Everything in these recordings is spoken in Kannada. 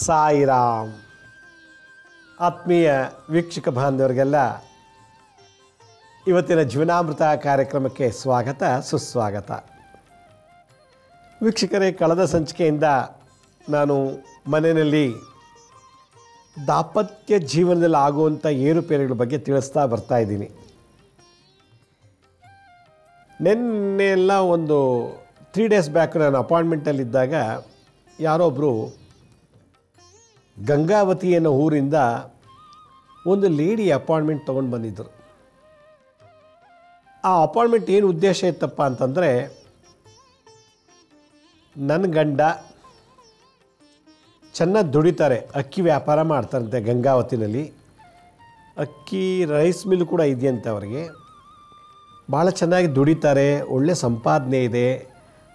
ಸಾಯಿರಾಮ್. ಆತ್ಮೀಯ ವೀಕ್ಷಕ ಬಾಂಧವರಿಗೆಲ್ಲ ಇವತ್ತಿನ ಜೀವನಾಮೃತ ಕಾರ್ಯಕ್ರಮಕ್ಕೆ ಸ್ವಾಗತ ಸುಸ್ವಾಗತ. ವೀಕ್ಷಕರೇ, ಕಳೆದ ಸಂಚಿಕೆಯಿಂದ ನಾನು ಮನೆಯಲ್ಲಿ ದಾಂಪತ್ಯ ಜೀವನದಲ್ಲಿ ಆಗುವಂಥ ಏರುಪೇರುಗಳ ಬಗ್ಗೆ ತಿಳಿಸ್ತಾ ಬರ್ತಾ ಇದ್ದೀನಿ. ನೆನ್ನೆಲ್ಲ ಒಂದು 3 days ಬ್ಯಾಕ್ ನಾನು ಅಪಾಯಿಂಟ್ಮೆಂಟಲ್ಲಿದ್ದಾಗ ಯಾರೋ ಒಬ್ಬರು ಗಂಗಾವತಿ ಅನ್ನೋ ಊರಿಂದ ಒಂದು ಲೇಡಿ ಅಪಾಯಿಂಟ್ಮೆಂಟ್ ತೊಗೊಂಡು ಬಂದಿದ್ದರು. ಆ ಅಪಾಯಿಂಟ್ಮೆಂಟ್ ಏನು ಉದ್ದೇಶ ಇತ್ತಪ್ಪ ಅಂತಂದರೆ, ನನ್ನ ಗಂಡ ಚೆನ್ನಾಗಿ ದುಡಿತಾರೆ, ಅಕ್ಕಿ ವ್ಯಾಪಾರ ಮಾಡ್ತಾರಂತೆ ಗಂಗಾವತಿನಲ್ಲಿ. ಅಕ್ಕಿ ರೈಸ್ ಮಿಲ್ ಕೂಡ ಇದೆಯಂತೆ ಅವರಿಗೆ. ಭಾಳ ಚೆನ್ನಾಗಿ ದುಡಿತಾರೆ, ಒಳ್ಳೆ ಸಂಪಾದನೆ ಇದೆ,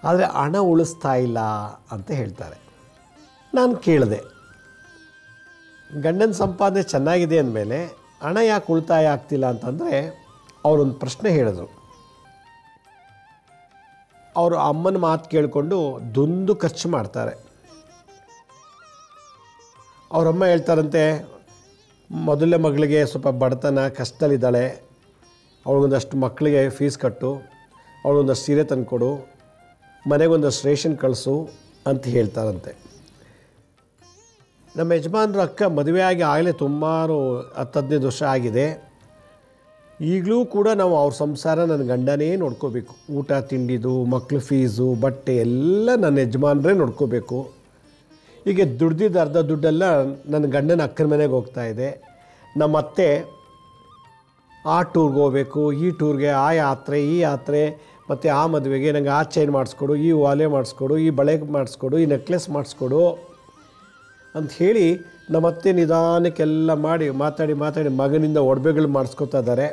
ಆದರೆ ಹಣ ಉಳಿಸ್ತಾ ಇಲ್ಲ ಅಂತ ಹೇಳ್ತಾರೆ. ನಾನು ಕೇಳಿದೆ, ಗಂಡನ ಸಂಪಾದನೆ ಚೆನ್ನಾಗಿದೆ ಅಂದಮೇಲೆ ಹಣ ಯಾಕೆ ಉಳಿತಾಯ ಆಗ್ತಿಲ್ಲ ಅಂತಂದರೆ, ಅವರೊಂದು ಪ್ರಶ್ನೆ ಹೇಳಿದ್ರು. ಅವರು ಅಮ್ಮನ ಮಾತು ಕೇಳಿಕೊಂಡು ದುಂದು ಖರ್ಚು ಮಾಡ್ತಾರೆ. ಅವರಮ್ಮ ಹೇಳ್ತಾರಂತೆ, ಮೊದಲನೇ ಮಗಳಿಗೆ ಸ್ವಲ್ಪ ಬಡತನ, ಕಷ್ಟದಲ್ಲಿದ್ದಾಳೆ, ಅವಳಿಗೊಂದಷ್ಟು ಮಕ್ಕಳಿಗೆ ಫೀಸ್ ಕಟ್ಟು, ಅವಳಿಗೊಂದಷ್ಟು ಸೀರೆ ತಂದುಕೊಡು, ಮನೆಗೊಂದಷ್ಟು ರೇಷನ್ ಕಳಿಸು ಅಂತ ಹೇಳ್ತಾರಂತೆ. ನಮ್ಮ ಯಜಮಾನ್ರ ಅಕ್ಕ ಮದುವೆ ಆಗಲೇ ಸುಮಾರು 10-15 ವರ್ಷ ಆಗಿದೆ. ಈಗಲೂ ಕೂಡ ನಾವು ಅವ್ರ ಸಂಸಾರ ನನ್ನ ಗಂಡನೇ ನೋಡ್ಕೋಬೇಕು. ಊಟ ತಿಂಡಿದು, ಮಕ್ಳು ಫೀಸು, ಬಟ್ಟೆ ಎಲ್ಲ ನನ್ನ ಯಜಮಾನ್ರೇ ನೋಡ್ಕೋಬೇಕು. ಹೀಗೆ ದುಡ್ದಿದ್ದು ಅರ್ಧ ದುಡ್ಡೆಲ್ಲ ನನ್ನ ಗಂಡನ ಅಕ್ಕನ ಮನೆಗೆ ಹೋಗ್ತಾಯಿದೆ. ನಮ್ಮ ಅತ್ತೆ ಆ ಟೂರ್ಗೆ ಹೋಗಬೇಕು, ಈ ಟೂರ್ಗೆ, ಆ ಯಾತ್ರೆ, ಈ ಯಾತ್ರೆ, ಮತ್ತು ಆ ಮದುವೆಗೆ ನನಗೆ ಆ ಚೈನ್ ಮಾಡಿಸ್ಕೊಡು, ಈ ವಾಲೆ ಮಾಡಿಸ್ಕೊಡು, ಈ ಬಳೆ ಮಾಡಿಸ್ಕೊಡು, ಈ ನೆಕ್ಲೆಸ್ ಮಾಡಿಸ್ಕೊಡು ಅಂತ ಹೇಳಿ ನಮ್ಮತ್ತೆ ನಿಧಾನಕ್ಕೆಲ್ಲ ಮಾತಾಡಿ ಮಗನಿಂದ ಒಡವೆಗಳು ಮಾಡಿಸ್ಕೊತಾ ಇದ್ದಾರೆ.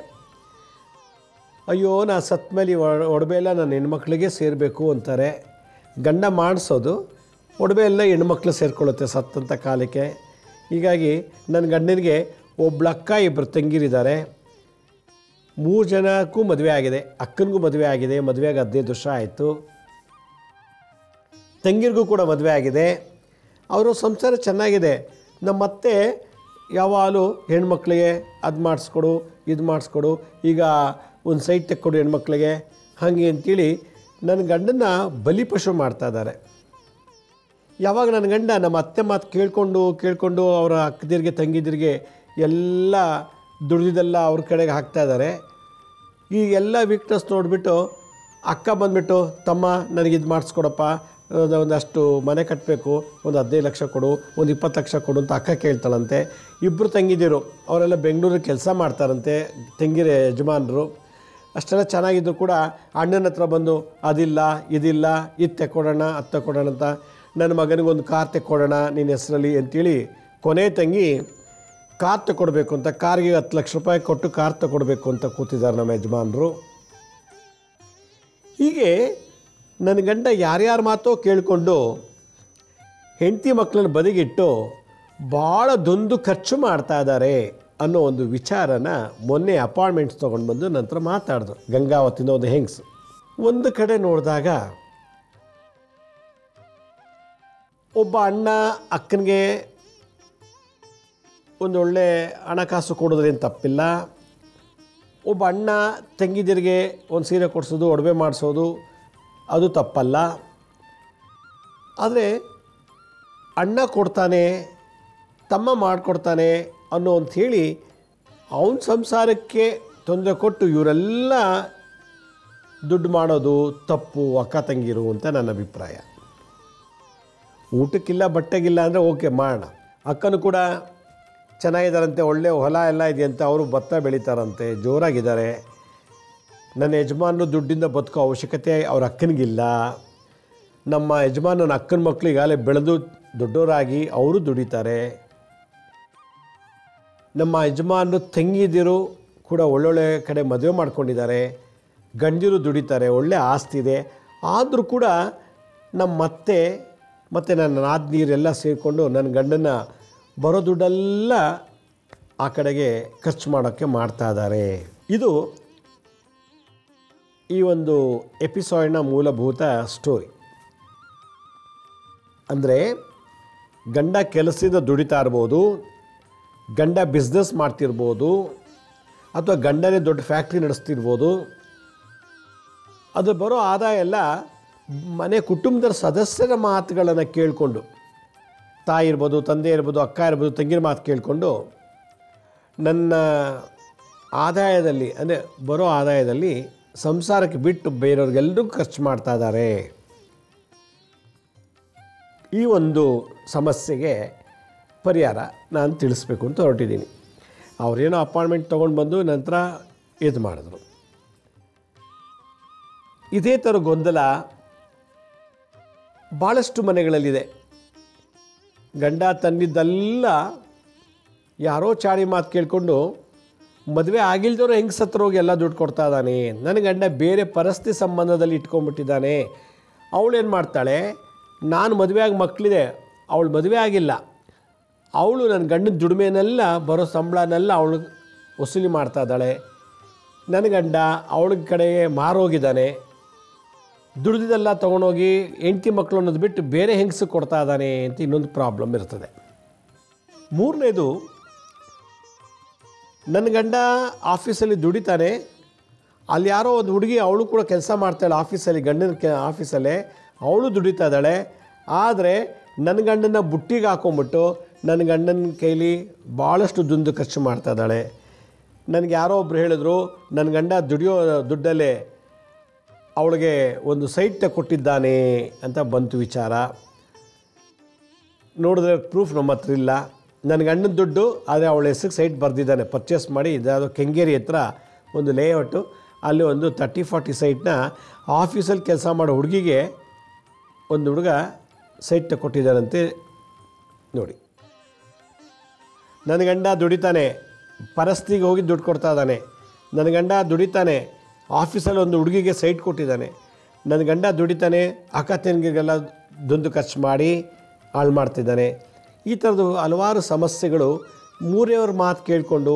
ಅಯ್ಯೋ, ನಾ ಸತ್ತ ಮೇಲೆ ಒಡವೆ ಎಲ್ಲ ನನ್ನ ಹೆಣ್ಮಕ್ಳಿಗೆ ಸೇರಬೇಕು ಅಂತಾರೆ. ಗಂಡ ಮಾಡಿಸೋದು, ಒಡವೆ ಎಲ್ಲ ಹೆಣ್ಮಕ್ಳು ಸೇರಿಕೊಳ್ಳುತ್ತೆ ಸತ್ತಂಥ ಕಾಲಕ್ಕೆ. ಹೀಗಾಗಿ ನನ್ನ ಗಂಡನಿಗೆ ಒಬ್ಬಳಕ್ಕ 2 ತಂಗಿರಿದ್ದಾರೆ. 3 ಜನಕ್ಕೂ ಮದುವೆ ಆಗಿದೆ. ಅಕ್ಕನಿಗೂ ಮದುವೆ ಆಗಿದೆ, ಮದುವೆಗೆ 15 ವರ್ಷ ಆಯಿತು. ತಂಗಿರಿಗೂ ಕೂಡ ಮದುವೆ ಆಗಿದೆ. ಅವರು ಸಂಸಾರ ಚೆನ್ನಾಗಿದೆ. ನಮ್ಮತ್ತೆ ಯಾವಾಗಲೂ ಹೆಣ್ಮಕ್ಳಿಗೆ ಅದು ಮಾಡಿಸ್ಕೊಡು, ಇದು ಮಾಡಿಸ್ಕೊಡು, ಈಗ ಒಂದು ಸೈಟ್ ತೆಕ್ಕೊಡು ಹೆಣ್ಮಕ್ಳಿಗೆ, ಹಾಗೆ ಅಂತೇಳಿ ನನ್ನ ಗಂಡನ್ನ ಬಲಿಪಶು ಮಾಡ್ತಾ ಇದ್ದಾರೆ. ಯಾವಾಗ ನನ್ನ ಗಂಡ ನಮ್ಮ ಅತ್ತೆ ಮಾತು ಕೇಳಿಕೊಂಡು ಅವರ ಅಕ್ಕದಿರಿಗೆ ತಂಗಿದಿರಿಗೆ ಎಲ್ಲ ದುಡ್ದಿದ್ದೆಲ್ಲ ಅವ್ರ ಕಡೆಗೆ ಹಾಕ್ತಾ ಇದ್ದಾರೆ. ಈ ಎಲ್ಲ ವೀಕ್ನೆಸ್ ನೋಡಿಬಿಟ್ಟು ಅಕ್ಕ ಬಂದುಬಿಟ್ಟು, ತಮ್ಮ ನನಗಿದು ಮಾಡಿಸ್ಕೊಡಪ್ಪ, ಒಂದಷ್ಟು ಮನೆ ಕಟ್ಟಬೇಕು, ಒಂದು 15 ಲಕ್ಷ ಕೊಡು, ಒಂದು 20 ಲಕ್ಷ ಕೊಡು ಅಂತ ಅಕ್ಕ ಕೇಳ್ತಾಳಂತೆ. 2 ತಂಗಿದಿರು, ಅವರೆಲ್ಲ ಬೆಂಗಳೂರಿಗೆ ಕೆಲಸ ಮಾಡ್ತಾರಂತೆ, ತಂಗಿರ ಯಜಮಾನರು. ಅಷ್ಟೆಲ್ಲ ಚೆನ್ನಾಗಿದ್ರು ಕೂಡ ಅಣ್ಣನ ಹತ್ರ ಬಂದು ಅದಿಲ್ಲ ಇದಿಲ್ಲ, ಇದು ತೆಕ್ಕೊಡೋಣ ಅದು ತೆಕ್ಕೊಡೋಣ ಅಂತ, ನನ್ನ ಮಗನಿಗೊಂದು ಕಾರ್ ತೆಕ್ಕೊಡೋಣ ನಿನ್ನ ಹೆಸರಲ್ಲಿ ಅಂತೇಳಿ ಕೊನೆ ತಂಗಿ ಕಾರ್ ತಗೊಡ್ಬೇಕು ಅಂತ, ಕಾರ್ಗೆ 10 ಲಕ್ಷ ರೂಪಾಯಿ ಕೊಟ್ಟು ಕಾರ್ ತಗೊಡ್ಬೇಕು ಅಂತ ಕೂತಿದ್ದಾರೆ ನಮ್ಮ ಯಜಮಾನರು. ಹೀಗೆ ನನ್ನ ಗಂಡ ಯಾರ್ಯಾರ ಮಾತೋ ಕೇಳಿಕೊಂಡು ಹೆಂಡತಿ ಮಕ್ಕಳನ್ನ ಬದಿಗಿಟ್ಟು ಭಾಳ ದುಂದು ಖರ್ಚು ಮಾಡ್ತಾ ಇದ್ದಾರೆ ಅನ್ನೋ ಒಂದು ವಿಚಾರನ ಮೊನ್ನೆ ಅಪಾಯಿಂಟ್ಮೆಂಟ್ಸ್ ತೊಗೊಂಡು ಬಂದು ನಂತರ ಮಾತಾಡಿದ್ರು. ಗಂಗಾವತಿನ ಒಂದು ಹೆಂಗ್ಸು ಒಂದು ಕಡೆ ನೋಡಿದಾಗ, ಒಬ್ಬ ಅಣ್ಣ ಅಕ್ಕನಿಗೆ ಒಂದೊಳ್ಳೆ ಹಣಕಾಸು ಕೊಡೋದ್ರೇನು ತಪ್ಪಿಲ್ಲ. ಒಬ್ಬ ಅಣ್ಣ ತಂಗಿದಿರಿಗೆ ಒಂದು ಸೀರೆ ಕೊಡಿಸೋದು, ಒಡವೆ ಮಾಡಿಸೋದು, ಅದು ತಪ್ಪಲ್ಲ. ಆದರೆ ಅಣ್ಣ ಕೊಡ್ತಾನೆ, ತಮ್ಮ ಮಾಡಿಕೊಡ್ತಾನೆ ಅನ್ನೋ ಅಂಥೇಳಿ ಅವನ ಸಂಸಾರಕ್ಕೆ ತೊಂದರೆ ಕೊಟ್ಟು ಇವರೆಲ್ಲ ದುಡ್ಡು ಮಾಡೋದು ತಪ್ಪು ಅಕ್ಕ ತಂಗಿರು ಅಂತ ನನ್ನ ಅಭಿಪ್ರಾಯ. ಊಟಕ್ಕಿಲ್ಲ ಬಟ್ಟೆಗಿಲ್ಲ ಅಂದರೆ ಓಕೆ ಮಾಡೋಣ. ಅಕ್ಕನೂ ಕೂಡ ಚೆನ್ನಾಗಿದ್ದಾರಂತೆ, ಒಳ್ಳೆ ಹೊಲ ಎಲ್ಲ ಇದೆಯಂತೆ, ಅವರು ಭತ್ತ ಬೆಳೀತಾರಂತೆ, ಜೋರಾಗಿದ್ದಾರೆ. ನನ್ನ ಯಜಮಾನರು ದುಡ್ಡಿಂದ ಬದುಕೋ ಅವಶ್ಯಕತೆ ಅವ್ರ ಅಕ್ಕನಿಗಿಲ್ಲ. ನಮ್ಮ ಯಜಮಾನನ ಅಕ್ಕನ ಮಕ್ಕಳು ಈಗಾಗಲೇ ಬೆಳೆದು ದೊಡ್ಡವರಾಗಿ ಅವರು ದುಡಿತಾರೆ. ನಮ್ಮ ಯಜಮಾನರು ತಂಗಿದಿರು ಕೂಡ ಒಳ್ಳೊಳ್ಳೆ ಕಡೆ ಮದುವೆ ಮಾಡ್ಕೊಂಡಿದ್ದಾರೆ, ಗಂಡಿರು ದುಡಿತಾರೆ, ಒಳ್ಳೆ ಆಸ್ತಿ ಇದೆ. ಆದರೂ ಕೂಡ ನಮ್ಮ ಅತ್ತೆ ಮತ್ತು ನನ್ನ ನಾದ್ನೀರೆಲ್ಲ ಸೇರಿಕೊಂಡು ನನ್ನ ಗಂಡನ ಬರೋ ದುಡ್ಡೆಲ್ಲ ಆ ಕಡೆಗೆ ಖರ್ಚು ಮಾಡೋಕ್ಕೆ ಮಾಡ್ತಾ ಇದ್ದಾರೆ. ಇದು ಈ ಒಂದು ಎಪಿಸೋಡ್ನ ಮೂಲಭೂತ ಸ್ಟೋರಿ. ಅಂದರೆ ಗಂಡ ಕೆಲಸದಿಂದ ದುಡಿತಾ ಇರ್ಬೋದು, ಗಂಡ ಬಿಸ್ನೆಸ್ ಮಾಡ್ತಿರ್ಬೋದು, ಅಥವಾ ಗಂಡನೇ ದೊಡ್ಡ ಫ್ಯಾಕ್ಟ್ರಿ ನಡೆಸ್ತಿರ್ಬೋದು. ಅದು ಬರೋ ಆದಾಯ ಎಲ್ಲ ಮನೆ ಕುಟುಂಬದ ಸದಸ್ಯರ ಮಾತುಗಳನ್ನು ಕೇಳಿಕೊಂಡು, ತಾಯಿ ಇರ್ಬೋದು, ತಂದೆ ಇರ್ಬೋದು, ಅಕ್ಕ ಇರ್ಬೋದು, ತಂಗಿರ ಮಾತು ಕೇಳಿಕೊಂಡು ನನ್ನ ಆದಾಯದಲ್ಲಿ ಅಂದರೆ ಬರೋ ಆದಾಯದಲ್ಲಿ ಸಂಸಾರಕ್ಕೆ ಬಿಟ್ಟು ಬೇರೆಯವ್ರಿಗೆಲ್ಲರಿಗೂ ಖರ್ಚು ಮಾಡ್ತಾ ಇದ್ದಾರೆ. ಈ ಒಂದು ಸಮಸ್ಯೆಗೆ ಪರಿಹಾರ ನಾನು ತಿಳಿಸ್ಬೇಕು ಅಂತ ಹೊರಟಿದ್ದೀನಿ. ಅವರೇನೋ ಅಪಾಯಿಂಟ್ಮೆಂಟ್ ತೊಗೊಂಡು ಬಂದು ನಂತರ ಇದು ಮಾಡಿದ್ರು. ಇದೇ ಥರ ಗೊಂದಲ ಭಾಳಷ್ಟು ಮನೆಗಳಲ್ಲಿದೆ. ಗಂಡ ತಂದಿದ್ದೆಲ್ಲ ಯಾರೋ ಚಾಡಿ ಮಾತು ಕೇಳಿಕೊಂಡು ಮದುವೆ ಆಗಿಲ್ದವರು ಹೆಂಗೆ ಸತ್ತರೋಗಿ ಎಲ್ಲ ದುಡ್ಡು ಕೊಡ್ತಾ ಇದ್ದಾನೆ. ನನ್ನ ಗಂಡ ಬೇರೆ ಪರಿಸ್ಥಿತಿ ಸಂಬಂಧದಲ್ಲಿ ಇಟ್ಕೊಂಡ್ಬಿಟ್ಟಿದ್ದಾನೆ. ಅವಳೇನು ಮಾಡ್ತಾಳೆ, ನಾನು ಮದುವೆಯಾಗಿ ಮಕ್ಕಳಿದೆ, ಅವಳು ಮದುವೆ ಆಗಿಲ್ಲ, ಅವಳು ನನ್ನ ಗಂಡನ ದುಡಿಮೆನೆಲ್ಲ ಬರೋ ಸಂಬಳನೆಲ್ಲ ಅವಳು ವಸೂಲಿ ಮಾಡ್ತಾ ಇದ್ದಾಳೆ. ನನ್ನ ಗಂಡ ಅವಳ ಕಡೆಗೆ ಮಾರೋಗಿದ್ದಾನೆ, ದುಡ್ದಿದ್ದೆಲ್ಲ ತೊಗೊಂಡೋಗಿ ಹೆಂಡತಿ ಮಕ್ಕಳು ಅನ್ನೋದು ಬಿಟ್ಟು ಬೇರೆ ಹೆಂಗಸು ಕೊಡ್ತಾ ಇದ್ದಾನೆ ಅಂತ ಇನ್ನೊಂದು ಪ್ರಾಬ್ಲಮ್ ಇರ್ತದೆ. ಮೂರನೇದು, ನನ್ನ ಗಂಡ ಆಫೀಸಲ್ಲಿ ದುಡಿತಾನೆ, ಅಲ್ಲಿ ಯಾರೋ ಒಂದು ಹುಡುಗಿ ಅವಳು ಕೂಡ ಕೆಲಸ ಮಾಡ್ತಾಳೆ ಆಫೀಸಲ್ಲಿ, ಗಂಡನ ಆಫೀಸಲ್ಲೇ ಅವಳು ದುಡಿತಾ ಇದ್ದಾಳೆ. ಆದರೆ ನನ್ನ ಗಂಡನ ಬುಟ್ಟಿಗೆ ಹಾಕೊಂಬಿಟ್ಟು ನನ್ನ ಗಂಡನ ಕೈಲಿ ಭಾಳಷ್ಟು ದುಂದು ಖರ್ಚು ಮಾಡ್ತಾ ಇದ್ದಾಳೆ. ನನಗೆ ಯಾರೋ ಒಬ್ರು ಹೇಳಿದ್ರು, ನನ್ನ ಗಂಡ ದುಡಿಯೋ ದುಡ್ಡಲ್ಲೇ ಅವಳಿಗೆ ಒಂದು ಸೈಟ್ ಕೊಟ್ಟಿದ್ದಾನೆ ಅಂತ ಬಂತು ವಿಚಾರ. ನೋಡಿದ್ರೆ ಪ್ರೂಫ್ ನಮ್ಮ ಹತ್ರ ಇಲ್ಲ. ನನ್ನ ಗಂಡನ ದುಡ್ಡು, ಆದರೆ ಅವಳ ಹೆಸರಿಗೆ ಸೈಟ್ ಬರೆದಿದ್ದಾನೆ, ಪರ್ಚೇಸ್ ಮಾಡಿ. ಇದಾದರೂ ಕೆಂಗೇರಿ ಹತ್ರ ಒಂದು ಲೇಔಟು, ಅಲ್ಲಿ ಒಂದು 30-40 ಸೈಟ್ನ ಆಫೀಸಲ್ಲಿ ಕೆಲಸ ಮಾಡೋ ಹುಡುಗಿಗೆ ಒಂದು ಹುಡುಗ ಸೈಟ್ ಕೊಟ್ಟಿದ್ದಾನಂತೆ. ನೋಡಿ, ನನ್ನ ಗಂಡ ದುಡಿತಾನೆ, ಪರಸ್ತಿಗೆ ಹೋಗಿ ದುಡ್ಡು ಕೊಡ್ತಾ ಇದ್ದಾನೆ. ನನ್ನ ಗಂಡ ದುಡಿತಾನೆ, ಆಫೀಸಲ್ಲಿ ಒಂದು ಹುಡುಗಿಗೆ ಸೈಟ್ ಕೊಟ್ಟಿದ್ದಾನೆ. ನನ್ನ ಗಂಡ ದುಡಿತಾನೆ, ಅಕ್ಕ ತಂಗಿಗೆಲ್ಲ ದುಂದು ಖರ್ಚು ಮಾಡಿ ಹಾಳು ಮಾಡ್ತಿದ್ದಾನೆ. ಈ ಥರದ್ದು ಹಲವಾರು ಸಮಸ್ಯೆಗಳು ಮೂರೆಯವ್ರ ಮಾತು ಕೇಳಿಕೊಂಡು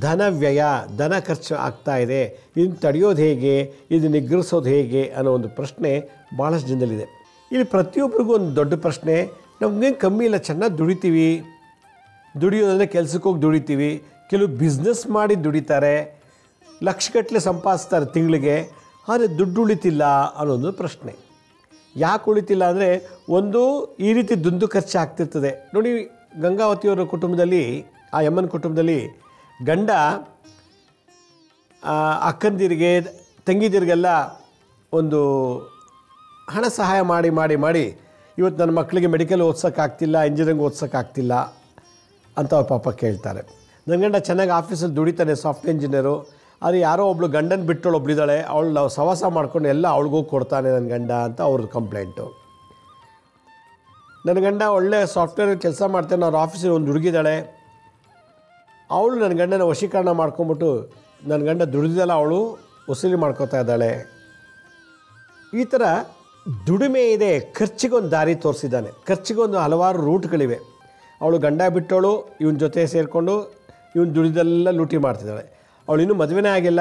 ಧನ ವ್ಯಯ, ಧನ ಖರ್ಚು ಆಗ್ತಾಯಿದೆ. ಇದನ್ನು ತಡೆಯೋದು ಹೇಗೆ, ಇದು ನಿಗ್ರಹಿಸೋದು ಹೇಗೆ ಅನ್ನೋ ಒಂದು ಪ್ರಶ್ನೆ ಭಾಳಷ್ಟು ಜನದಲ್ಲಿದೆ. ಇಲ್ಲಿ ಪ್ರತಿಯೊಬ್ಬರಿಗೂ ಒಂದು ದೊಡ್ಡ ಪ್ರಶ್ನೆ, ನಮಗೇನು ಕಮ್ಮಿ ಇಲ್ಲ, ಚೆನ್ನಾಗಿ ದುಡಿತೀವಿ. ದುಡಿಯೋದಂದರೆ ಕೆಲ್ಸಕ್ಕೆ ಹೋಗಿ ದುಡಿತೀವಿ. ಕೆಲವು ಬಿಸ್ನೆಸ್ ಮಾಡಿ ದುಡಿತಾರೆ, ಲಕ್ಷಗಟ್ಟಲೆ ಸಂಪಾದಿಸ್ತಾರೆ ತಿಂಗಳಿಗೆ, ಆದರೆ ದುಡ್ಡು ಉಳಿತಿಲ್ಲ ಅನ್ನೋದು ಪ್ರಶ್ನೆ. ಯಾಕೆ ಉಳಿತಿಲ್ಲ ಅಂದರೆ, ಒಂದು ಈ ರೀತಿ ದುಂದು ಖರ್ಚು ಆಗ್ತಿರ್ತದೆ. ನೋಡಿ, ಗಂಗಾವತಿಯವರ ಕುಟುಂಬದಲ್ಲಿ, ಆ ಯಮ್ಮನ ಕುಟುಂಬದಲ್ಲಿ ಗಂಡ ಅಕ್ಕಂದಿರಿಗೆ ತಂಗಿದಿರಿಗೆಲ್ಲ ಒಂದು ಹಣ ಸಹಾಯ ಮಾಡಿ ಮಾಡಿ ಮಾಡಿ ಇವತ್ತು ನನ್ನ ಮಕ್ಕಳಿಗೆ ಮೆಡಿಕಲ್ ಓದ್ಸೋಕ್ಕಾಗ್ತಿಲ್ಲ, ಇಂಜಿನಿಯರಿಂಗ್ ಓದ್ಸೋಕ್ಕಾಗ್ತಿಲ್ಲ ಅಂತ ಅವ್ರ ಪಾಪ ಕೇಳ್ತಾರೆ. ನನ್ನ ಗಂಡ ಚೆನ್ನಾಗಿ ಆಫೀಸಲ್ಲಿ ದುಡಿತಾನೆ, ಸಾಫ್ಟ್ವೇರ್ ಇಂಜಿನಿಯರು, ಆದರೆ ಯಾರೋ ಒಬ್ಳು ಗಂಡನ ಬಿಟ್ಟವಳು ಒಬ್ಳಿದ್ದಾಳೆ, ಅವಳು ನಾವು ಸವಾಸ ಮಾಡ್ಕೊಂಡು ಎಲ್ಲ ಅವಳಿಗೂ ಕೊಡ್ತಾನೆ ನನ್ನ ಗಂಡ ಅಂತ ಅವ್ರದ್ದು ಕಂಪ್ಲೇಂಟು. ನನ್ನ ಗಂಡ ಒಳ್ಳೆ ಸಾಫ್ಟ್ವೇರ್ ಕೆಲಸ ಮಾಡ್ತಾನೆ, ಅವ್ರ ಆಫೀಸಲ್ಲಿ ಒಂದು ಹುಡುಗಿದ್ದಾಳೆ, ಅವಳು ನನ್ನ ಗಂಡನ ವಶೀಕರಣ ಮಾಡ್ಕೊಂಬಿಟ್ಟು ನನ್ನ ಗಂಡ ದುಡಿದಲ್ಲ ಅವಳು ವಸೂಲಿ ಮಾಡ್ಕೋತಾ ಇದ್ದಾಳೆ. ಈ ಥರ ದುಡಿಮೆ ಇದೆ, ಖರ್ಚಿಗೊಂದು ದಾರಿ ತೋರಿಸಿದ್ದಾನೆ, ಖರ್ಚಿಗೊಂದು ಹಲವಾರು ರೂಟ್ಗಳಿವೆ. ಅವಳು ಗಂಡ ಬಿಟ್ಟವಳು ಇವನ ಜೊತೆ ಸೇರಿಕೊಂಡು ಇವನು ದುಡಿದೆಲ್ಲ ಲೂಟಿ ಮಾಡ್ತಿದ್ದಾಳೆ. ಅವಳು ಇನ್ನೂ ಮದುವೆನೇ ಆಗಿಲ್ಲ,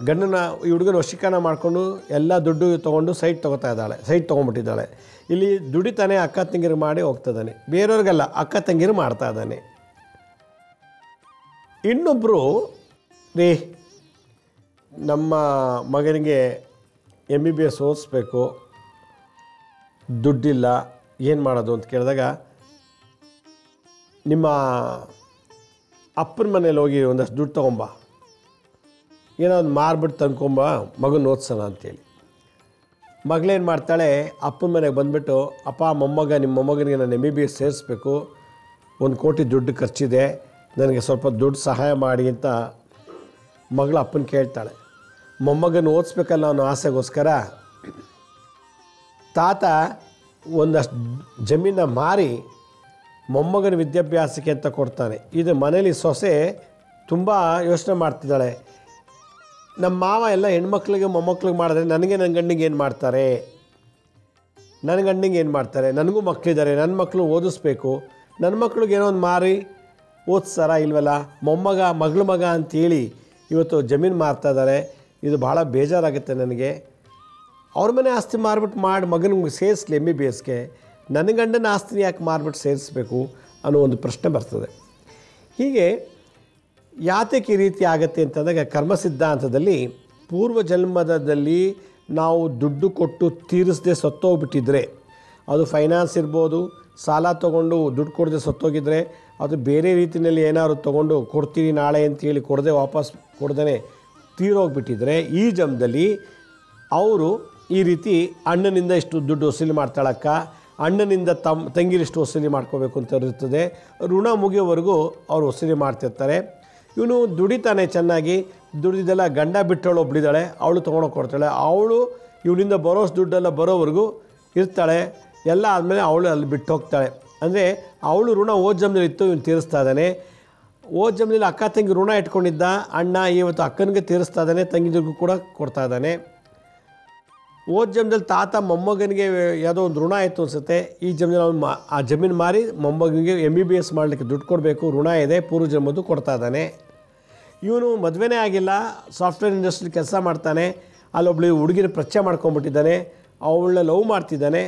ಗಂಡನ ಈ ಹುಡುಗನ ವಶೀಕರಣ ಮಾಡಿಕೊಂಡು ಎಲ್ಲ ದುಡ್ಡು ತೊಗೊಂಡು ಸೈಟ್ ತೊಗೊಂಡ್ಬಿಟ್ಟಿದ್ದಾಳೆ. ಇಲ್ಲಿ ದುಡಿತಾನೆ, ಅಕ್ಕ ತಂಗಿರು ಮಾಡಿ ಹೋಗ್ತಿದ್ದಾನೆ, ಬೇರೆಯವ್ರಿಗೆಲ್ಲ ಅಕ್ಕ ತಂಗಿರು ಮಾಡ್ತಾ ಇದ್ದಾನೆ. ಇನ್ನೊಬ್ಬರು, ರೀ ನಮ್ಮ ಮಗನಿಗೆ MBBS ಓದಿಸ್ಬೇಕು, ದುಡ್ಡಿಲ್ಲ, ಏನು ಮಾಡೋದು ಅಂತ ಕೇಳಿದಾಗ, ನಿಮ್ಮ ಅಪ್ಪನ ಮನೇಲಿ ಹೋಗಿ ಒಂದಷ್ಟು ದುಡ್ಡು ತೊಗೊಂಬ, ಏನೋ ಒಂದು ಮಾರ್ಬಿಟ್ಟು ತಂದ್ಕೊಂಬ, ಮಗನ ಓದ್ಸೋಣ ಅಂತೇಳಿ. ಮಗಳೇನು ಮಾಡ್ತಾಳೆ, ಅಪ್ಪನ ಮನೆಗೆ ಬಂದುಬಿಟ್ಟು, ಅಪ್ಪ ಮೊಮ್ಮಗ, ನಿಮ್ಮ ಮೊಮ್ಮಗನಿಗೆ ನಾನು MBBS ಸೇರಿಸ್ಬೇಕು, 1 ಕೋಟಿ ದುಡ್ಡು ಖರ್ಚಿದೆ, ನನಗೆ ಸ್ವಲ್ಪ ದುಡ್ಡು ಸಹಾಯ ಮಾಡಿ ಅಂತ ಮಗಳು ಅಪ್ಪನ ಕೇಳ್ತಾಳೆ. ಮೊಮ್ಮಗನ ಓದಿಸ್ಬೇಕಲ್ಲ ಅನ್ನೋ ಆಸೆಗೋಸ್ಕರ ತಾತ ಒಂದಷ್ಟು ಜಮೀನ ಮಾರಿ ಮೊಮ್ಮಗನ ವಿದ್ಯಾಭ್ಯಾಸಕ್ಕೆ ಅಂತ ಕೊಡ್ತಾನೆ. ಇದು ಮನೇಲಿ ಸೊಸೆ ತುಂಬ ಯೋಚನೆ ಮಾಡ್ತಿದ್ದಾಳೆ, ನಮ್ಮ ಮಾವ ಎಲ್ಲ ಹೆಣ್ಮಕ್ಳಿಗೆ ಮೊಮ್ಮಕ್ಳಿಗೆ ಮಾಡಿದ್ರೆ ನನಗೆ ನನ್ನ ಗಂಡಿಗೆ ಏನು ಮಾಡ್ತಾರೆ, ನನ್ನ ಗಂಡಿಗೆ ಏನು ಮಾಡ್ತಾರೆ, ನನಗೂ ಮಕ್ಕಳಿದ್ದಾರೆ, ನನ್ನ ಮಕ್ಕಳು ಓದಿಸ್ಬೇಕು, ನನ್ನ ಮಕ್ಳಿಗೆ ಏನೋ ಒಂದು ಮಾರಿ ಓದಿಸ್ತಾರ ಇಲ್ವಲ್ಲ, ಮಗಳ ಮಗ ಅಂತೇಳಿ ಇವತ್ತು ಜಮೀನು ಮಾರ್ತಾ ಇದ್ದಾರೆ. ಇದು ಭಾಳ ಬೇಜಾರಾಗುತ್ತೆ ನನಗೆ. ಅವ್ರ ಮನೆ ಆಸ್ತಿ ಮಾರ್ಬಿಟ್ಟು ಮಗನಿಗೆ ಸೇರಿಸ್ಲಿ MBBSಗೆ, ನನ್ನ ಗಂಡನ ಆಸ್ತಿನ ಯಾಕೆ ಮಾರ್ಬಿಟ್ಟು ಸೇರಿಸಬೇಕು ಅನ್ನೋ ಒಂದು ಪ್ರಶ್ನೆ ಬರ್ತದೆ. ಹೀಗೆ ಯಾತಕ್ಕೆ ಈ ರೀತಿ ಆಗುತ್ತೆ ಅಂತಂದಾಗ ಕರ್ಮ ಸಿದ್ಧಾಂತದಲ್ಲಿ ಪೂರ್ವ ಜನ್ಮದಲ್ಲಿ ನಾವು ದುಡ್ಡು ಕೊಟ್ಟು ತೀರಿಸದೆ ಸತ್ತೋಗ್ಬಿಟ್ಟಿದ್ರೆ, ಅದು ಫೈನಾನ್ಸ್ ಇರ್ಬೋದು, ಸಾಲ ತೊಗೊಂಡು ದುಡ್ಡು ಕೊಡದೆ ಸತ್ತೋಗಿದ್ರೆ, ಅದು ಬೇರೆ ರೀತಿಯಲ್ಲಿ ಏನಾದ್ರು ತೊಗೊಂಡು ಕೊಡ್ತೀವಿ ನಾಳೆ ಅಂತೇಳಿ ಕೊಡದೆ ವಾಪಸ್ ಕೊಡ್ದೇ ತೀರೋಗ್ಬಿಟ್ಟಿದ್ರೆ, ಈ ಜನ್ಮದಲ್ಲಿ ಅವರು ಈ ರೀತಿ ಅಣ್ಣನಿಂದ ಇಷ್ಟು ದುಡ್ಡು ವಸೂಲಿ ಮಾಡ್ತಾಳಕ್ಕ, ಅಣ್ಣನಿಂದ ತಂಗಿಲಿಷ್ಟು ವಸೂಲಿ ಮಾಡ್ಕೋಬೇಕು ಅಂತ ಇರ್ತದೆ. ಋಣ ಮುಗಿಯೋವರೆಗೂ ಅವ್ರು ವಸೂಲಿ ಮಾಡ್ತಿರ್ತಾರೆ. ಇವನು ದುಡಿತಾನೆ ಚೆನ್ನಾಗಿ, ದುಡಿದೆಲ್ಲ ಗಂಡ ಬಿಟ್ಟವಳು ಒಬ್ಳಿದ್ದಾಳೆ, ಅವಳು ತೊಗೊಂಡೋಗಿ ಕೊಡ್ತಾಳೆ. ಅವಳು ಇವಳಿಂದ ಬರೋಷ್ಟು ದುಡ್ಡೆಲ್ಲ ಬರೋವರೆಗೂ ಇರ್ತಾಳೆ. ಎಲ್ಲ ಆದಮೇಲೆ ಅವಳು ಅಲ್ಲಿ ಬಿಟ್ಟು ಹೋಗ್ತಾಳೆ. ಅಂದರೆ ಅವಳು ಋಣ ಓದ್ ಜನ್ಮದಲ್ಲಿ ಇತ್ತು, ಇವನು ತೀರಿಸ್ತಾ ಇದ್ದಾನೆ. ಓದ್ ಜನ್ಮದಲ್ಲಿ ಅಕ್ಕ ತಂಗಿ ಋಣ ಇಟ್ಕೊಂಡಿದ್ದ ಅಣ್ಣ, ಇವತ್ತು ಅಕ್ಕನಿಗೆ ತೀರಿಸ್ತಾ ಇದ್ದಾನೆ, ತಂಗಿದಿಗೂ ಕೂಡ ಕೊಡ್ತಾ ಇದ್ದಾನೆ. ಓದ್ ಜನ್ಮದಲ್ಲಿ ತಾತ ಮೊಮ್ಮಗನಿಗೆ ಯಾವುದೋ ಒಂದು ಋಣ ಆಯಿತು ಅನಿಸುತ್ತೆ. ಈ ಜನ್ಮದಲ್ಲಿ ಅವನು ಆ ಜಮೀನು ಮಾರಿ ಮೊಮ್ಮಗನಿಗೆ MBBS ಮಾಡಲಿಕ್ಕೆ ದುಡ್ಡು ಕೊಡಬೇಕು, ಋಣ ಇದೆ, ಪೂರ್ವ ಜನ್ಮದ್ದು ಕೊಡ್ತಾ ಇದ್ದಾನೆ. ಇವನು ಮದುವೆನೇ ಆಗಿಲ್ಲ, ಸಾಫ್ಟ್ವೇರ್ ಇಂಡಸ್ಟ್ರಿಲಿ ಕೆಲಸ ಮಾಡ್ತಾನೆ. ಅಲ್ಲೊಬ್ಳು ಹುಡುಗಿನ ಪರಿಚಯ ಮಾಡ್ಕೊಂಡ್ಬಿಟ್ಟಿದ್ದಾನೆ, ಅವಳನ್ನ ಲವ್ ಮಾಡ್ತಿದ್ದಾನೆ.